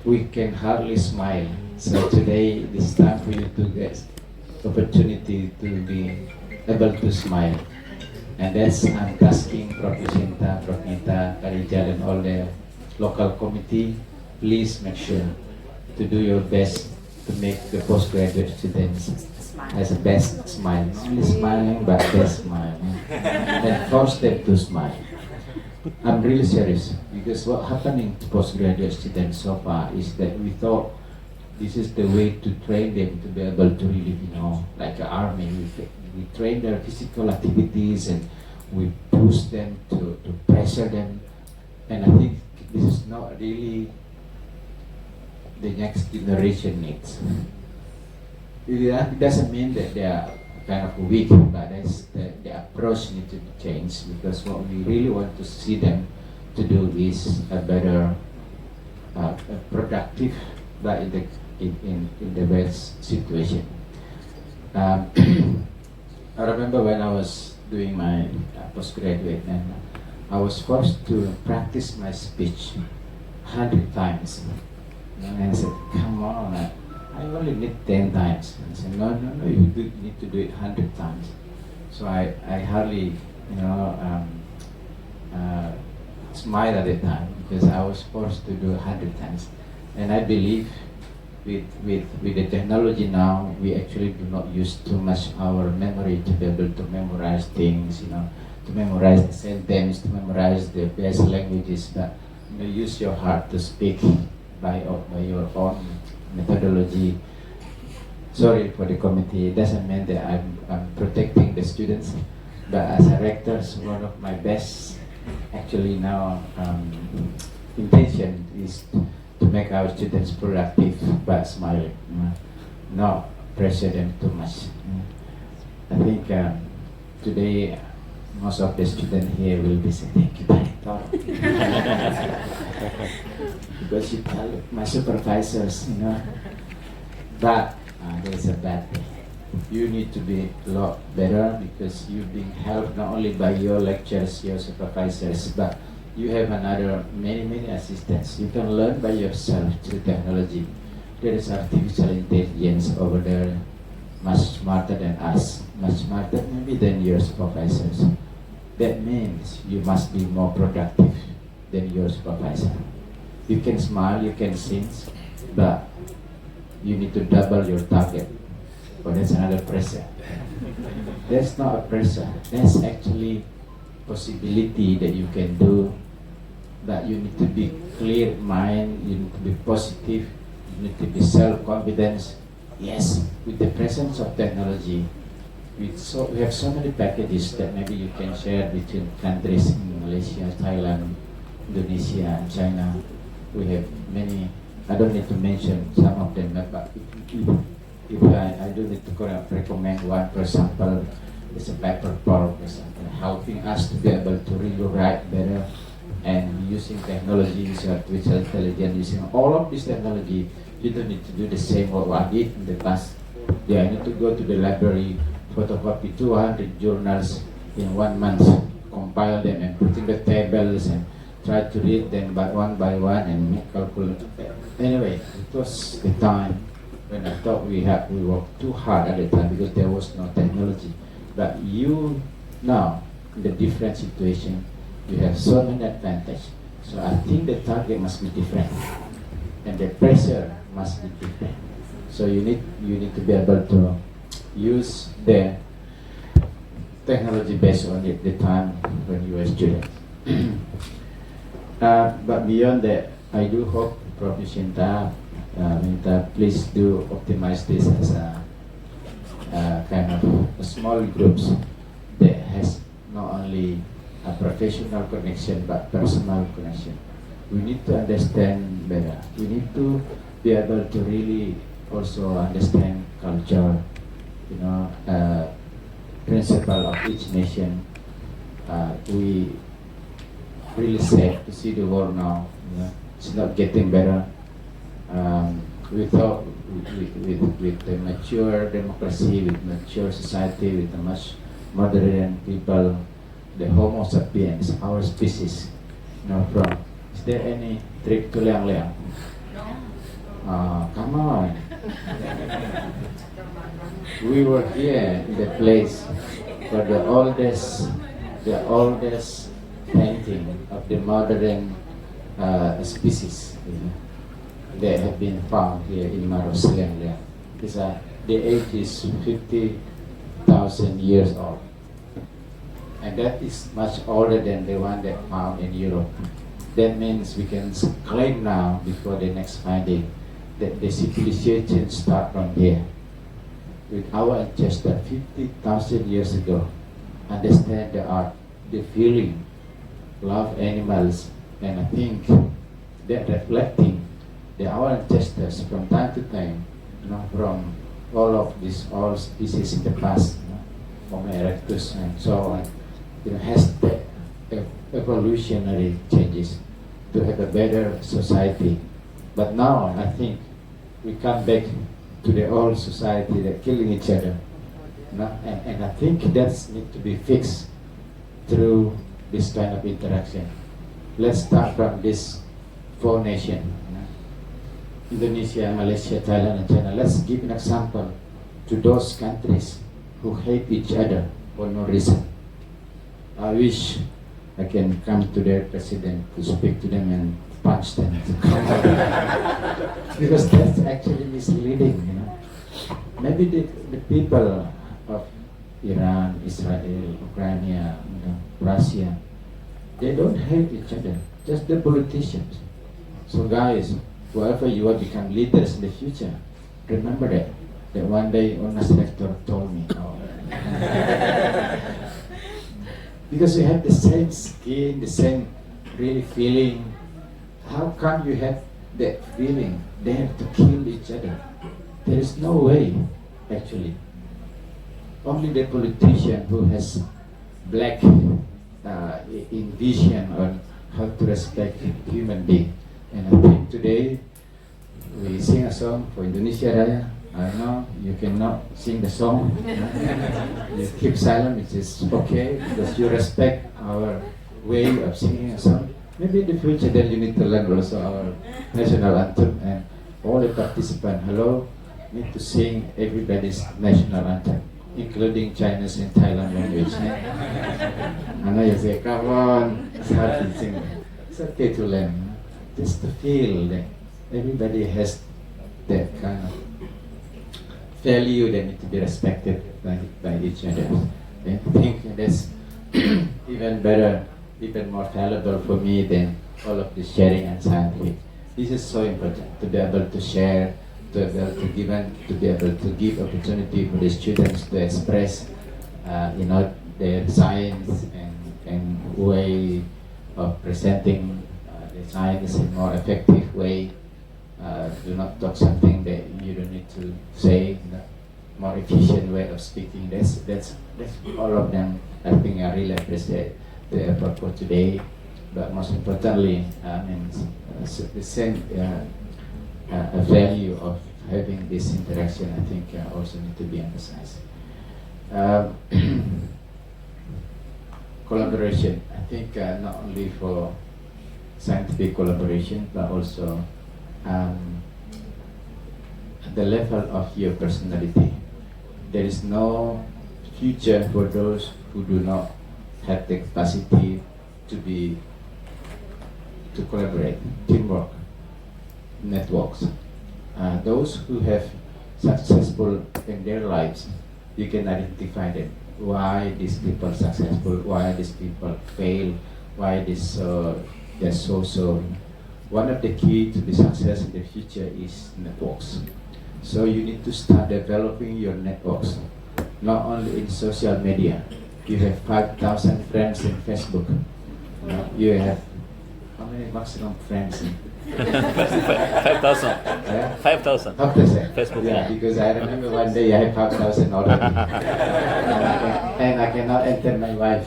we can hardly smile. So today, it's time for you to get opportunity to be able to smile. And that's I'm asking Prof. Jacinta, Prof. Nita, Karijal, and all the local committee, please make sure to do your best to make the postgraduate students has a best smile. Not only smiling, but best smile. And force them to smile. I'm really serious because what happening to postgraduate students so far is that we thought this is the way to train them to be able to really, like an army. We train their physical activities and we push them to pressure them. And I think this is not really the next generation needs. It doesn't mean that they are kind of weak, but that's the approach needs to be changed, because what we really want to see them to do is a better, productive, but in the best situation. I remember when I was doing my postgraduate, and I was forced to practice my speech 100 times. And I said, come on, I only need 10 times. And I said, no, you need to do it 100 times. So I hardly, smile at the time because I was forced to do 100 times. And I believe with the technology now, we actually do not use too much our memory to be able to memorize things, to memorize the sentence, to memorize the best languages, but use your heart to speak by your own methodology. Sorry for the committee, it doesn't mean that I'm protecting the students, but as a rector, one of my best actually now intention is to make our students productive by smiling, not pressure them too much. I think today most of the students here will be saying, thank you, Director. Because you tell my supervisors, but there's a bad thing. You need to be a lot better because you're being helped not only by your lecturers, your supervisors, but you have many assistants. You can learn by yourself through technology. There is artificial intelligence over there, much smarter than us, much smarter maybe than your supervisors. That means you must be more productive than your supervisor. You can smile, you can sing, but you need to double your target. But that's another pressure. That's not a pressure. That's actually possibility that you can do. But you need to be clear mind. You need to be positive. You need to be self-confidence. Yes, with the presence of technology, we have so many packages that maybe you can share between countries in Malaysia, Thailand, Indonesia, and China. We have many. I don't need to mention some of them, but if I do need to recommend one, for example, it's a paper for example, helping us to be able to read or write better, and using technology, using artificial intelligence, using all of this technology. You don't need to do the same what I did in the past. Yeah, I need to go to the library, photocopy 200 journals in 1 month, compile them and put in the tables and try to read them by one and make calculation. Anyway, it was the time when I thought we worked too hard at the time because there was no technology. But you now, in the different situation, you have so many advantages. So I think the target must be different and the pressure must be different. So you need to be able to use the technology based on the time when you were a student. But beyond that, I do hope Prof. Jacinta, Minta, please do optimize this as a kind of a small groups that has not only a professional connection but personal connection. We need to understand better. We need to be able to really also understand culture, principle of each nation. We really sad to see the world now. It's not getting better. We thought with the mature democracy, with mature society, with the much modern people, the Homo sapiens, our species, from. Is there any trip to Liang Liang? No. Come on. We were here in the place for the oldest painting of the modern species, that have been found here in Marosselia. The age is 50,000 years old, and that is much older than the one that found in Europe. That means we can claim now, before the next finding, that the civilization start from here. With our ancestor 50,000 years ago, understand the art, the feeling, love animals, and I think that reflecting our ancestors from time to time, from all of these all species in the past, Homo erectus and so on, has the evolutionary changes to have a better society. But now I think we come back to the old society that killing each other, and I think that's need to be fixed through this kind of interaction. Let's start from this four nations, Indonesia, Malaysia, Thailand, and China. Let's give an example to those countries who hate each other for no reason. I wish I can come to their president to speak to them and punch them. Because that's actually misleading, Maybe the people of Iran, Israel, Ukraine, Russia, they don't hate each other, just the politicians. So guys, whoever you will become leaders in the future, remember that one day Onas Rector told me. Because you have the same skin, the same really feeling. How come you have that feeling? They have to kill each other. There is no way, actually. Only the politician who has black in vision on how to respect human being. And I think today we sing a song for Indonesia Raya. I know you cannot sing the song. You keep silent, which is okay, because you respect our way of singing a song. Maybe in the future then you need to learn also our national anthem, and all the participants, hello, need to sing everybody's national anthem, including Chinese and Thailand language. I know you say, come on, it's hard to sing. It's okay to learn, just to feel that everybody has that kind of value that need to be respected by each other. I think that's even better, even more valuable for me than all of this sharing and scientific. This is so important, to be able to share, to be able to give opportunity for the students to express, their science and way of presenting the science in a more effective way. Do not talk something that you don't need to say. More efficient way of speaking. That's all of them. I think I really appreciate the effort for today. But most importantly, the same value of having this interaction, I think, also need to be emphasized. Collaboration. I think not only for scientific collaboration, but also at the level of your personality. There is no future for those who do not have the capacity to collaborate, teamwork, networks. Those who have successful in their lives, you can identify them. Why these people successful? Why these people fail? Why they're so. One of the key to the success in the future is networks. So you need to start developing your networks, not only in social media. You have 5,000 friends in Facebook. You have how many maximum friends? 5,000. Yeah? 5,000. 5,000. Facebook. Yeah, because I remember one day I had 5,000 already, and I cannot enter my wife.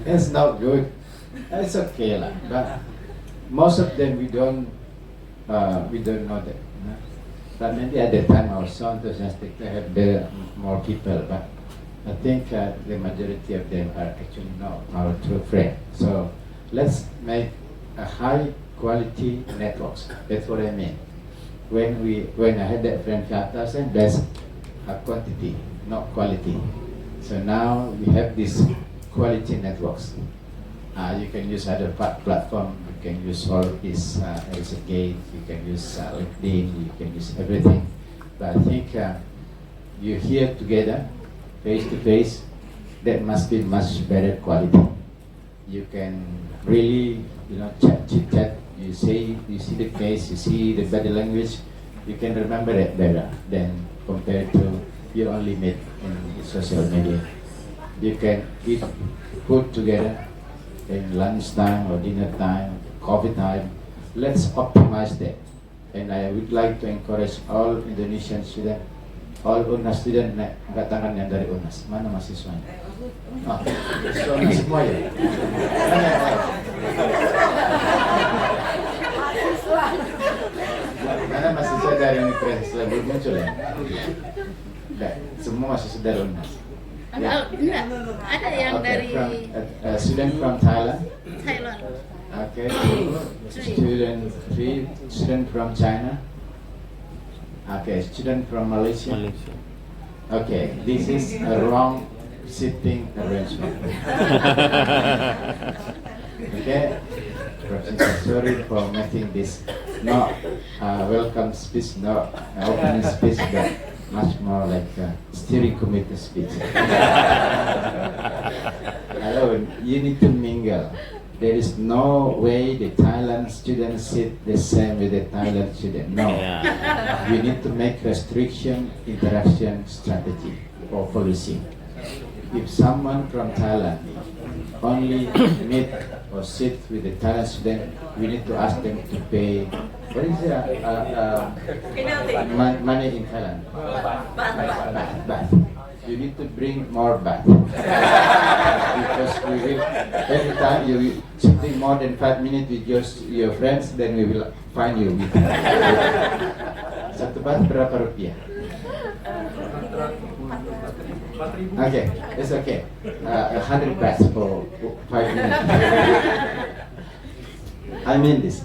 It's not good. It's okay lah. But most of them we don't know that. But maybe at the time I was so enthusiastic to have more people. But I think the majority of them are actually not our true friends. So let's make a high quality networks. That's what I mean. When I had that friend 5,000, that's a quantity, not quality. So now we have these quality networks. You can use other platform. You can use all this as a gate. You can use LinkedIn. You can use everything. But I think you're here together, face to face. That must be much better quality. You can really, chit chat. You see the face. You see the body language. You can remember it better than compared to you only meet in social media. You can eat food together in lunchtime or dinner time, coffee time. Let's optimize that. And I would like to encourage all Indonesian students, all UNAS student na angkat tangan yang dari UNAS. Mana mahasiswanya? Mahasiswa semua ya? Mana yang lain? Mana mahasiswa dari universitas belum muncul ya? Enggak, semua mahasiswa dari UNAS. Enggak, ada yang dari student from Thailand. Thailand. Okay, student from China. Okay, student from Malaysia. Okay, this is a wrong seating arrangement. Okay, Professor, sorry for making this not welcome speech, not opening speech, but much more like a steering committee speech. Hello, you need to mingle. There is no way the Thailand students sit the same with the Thailand student. No. We need to make restriction interaction strategy or policy. If someone from Thailand only meet or sit with the Thailand student, we need to ask them to pay, what is it, money in Thailand? Baht. You need to bring more baht. Because we will, every time you sitting more than 5 minutes with your friends, then we will find you with satu baht berapa rupiah? Okay, it's okay. 100 baht for 5 minutes. I mean it.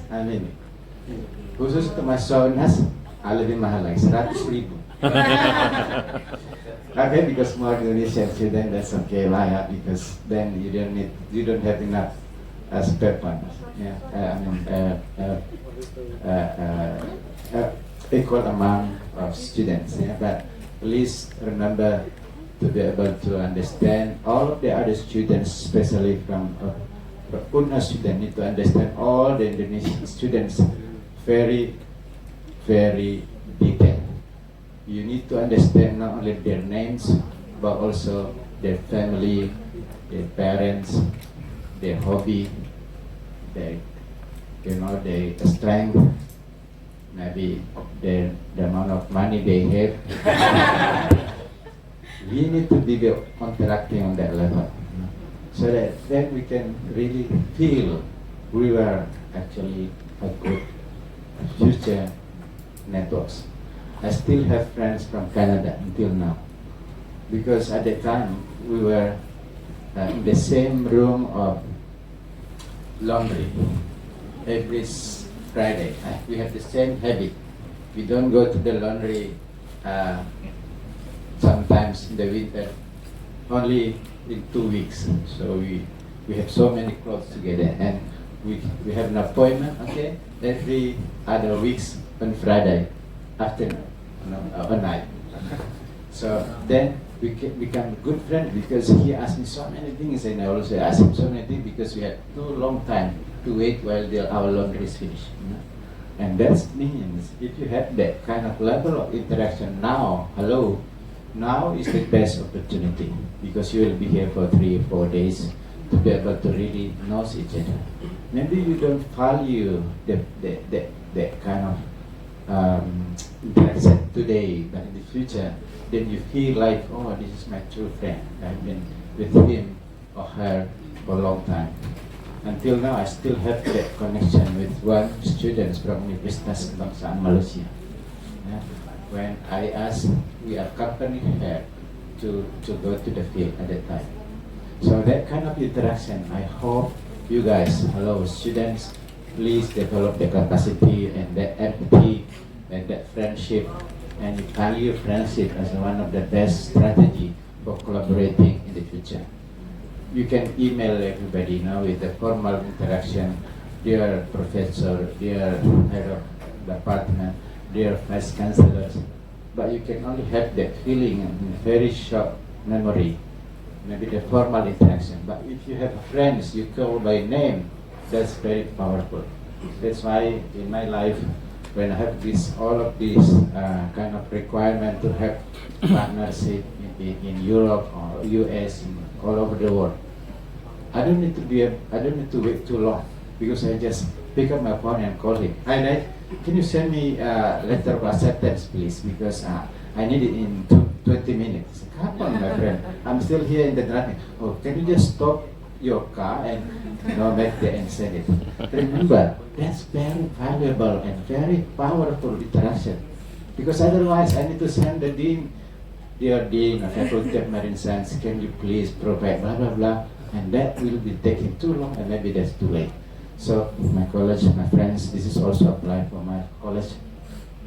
Khusus untuk mahasiswa UNAS, lebih mahal lagi, 100.000. Okay, because more Indonesian student, that's okay lah ya, because then you don't have enough spare funds. Yeah, equal amount of students. Yeah, but please remember to be able to understand all of the other students, especially from UNAS students, need to understand all the Indonesian students very, very detailed. You need to understand not only their names, but also their family, their parents, their hobby, their strength, maybe the amount of money they have. We need to be interacting on that level, so that then we can really feel we were actually a good future networks. I still have friends from Canada until now, because at the time we were in the same room of laundry every Friday. We have the same habit. We don't go to the laundry sometimes in the winter, only in 2 weeks. So we have so many clothes together, and we have an appointment, okay, every other weeks on Friday afternoon, or night. So then we become good friends, because he asked me so many things, and I also asked him so many things, because we had too long time to wait while our laundry is finished. And that means if you have that kind of level of interaction now, now is the best opportunity, because you will be here for 3 or 4 days to be able to really know each other. Maybe you don't value that kind of interaction today, but in the future, then you feel like, oh, this is my true friend. I've been with him or her for a long time. Until now, I still have that connection with one student from Universitas Kebangsaan Malaysia. Yeah. When I asked, we accompanied her to go to the field at that time. So that kind of interaction, I hope you guys, hello students, please develop the capacity and the empathy and that friendship, and you value friendship as one of the best strategy for collaborating in the future. You can email everybody now with the formal interaction, dear professor, dear head of department, dear vice chancellors, but you can only have that feeling in very short memory, maybe the formal interaction. But if you have friends you call by name, that's very powerful. That's why in my life, when I have this, all of these kind of requirement to have partnership in Europe or US, all over the world, I don't need to wait too long, because I just pick up my phone and call him. Hi, Dad, can you send me a letter of acceptance, please? Because I need it in 20 minutes. Come on, my friend. I'm still here in the driving. Oh, can you just stop your car and make the and send it? Remember, that's very valuable and very powerful interaction. Because otherwise, I need to send the dean, dear dean of Faculty of Marine Science, can you please provide blah blah blah, and that will be taking too long, and maybe that's too late. So, my college, my friends, this is also applied for my college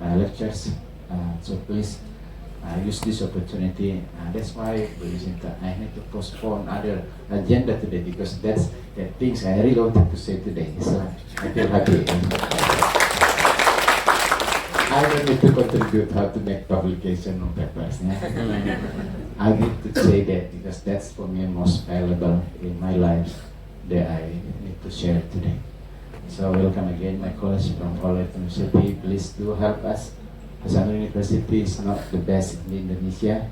lectures. So please use this opportunity. That's why I need to postpone other agenda today, because that's the things I really wanted to say today. So I feel happy. I don't need to contribute how to make publication on papers. Yeah? I need to say that because that's for me most valuable in my life that I need to share today. So welcome again, my colleagues from College University. Please do help us. Hasanuddin University is not the best in Indonesia,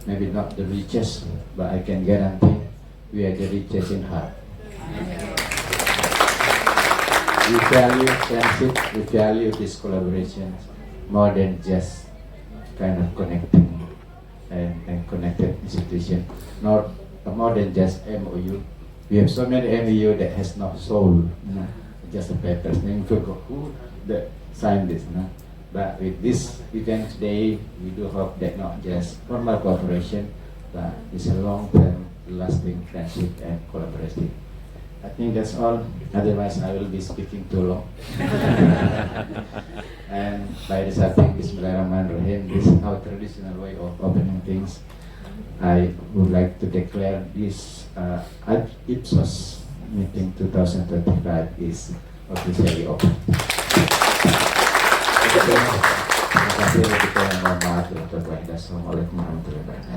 maybe not the richest, but I can guarantee we are the richest in heart. We value friendship, we value this collaboration more than just kind of connecting and connected institution, not more than just MOU. We have so many MOU that has no soul, just a papers. Then you forgot who that signed this. But with this event today, we do hope that not just formal cooperation, but it's a long-term, lasting friendship and collaboration. I think that's all. Otherwise, I will be speaking too long. And by reciting Bismillahirrahmanirrahim, this is our traditional way of opening things. I would like to declare this ad Ipsos meeting 2025 is officially open. Terima kasih. Assalamualaikum warahmatullahi wabarakatuh.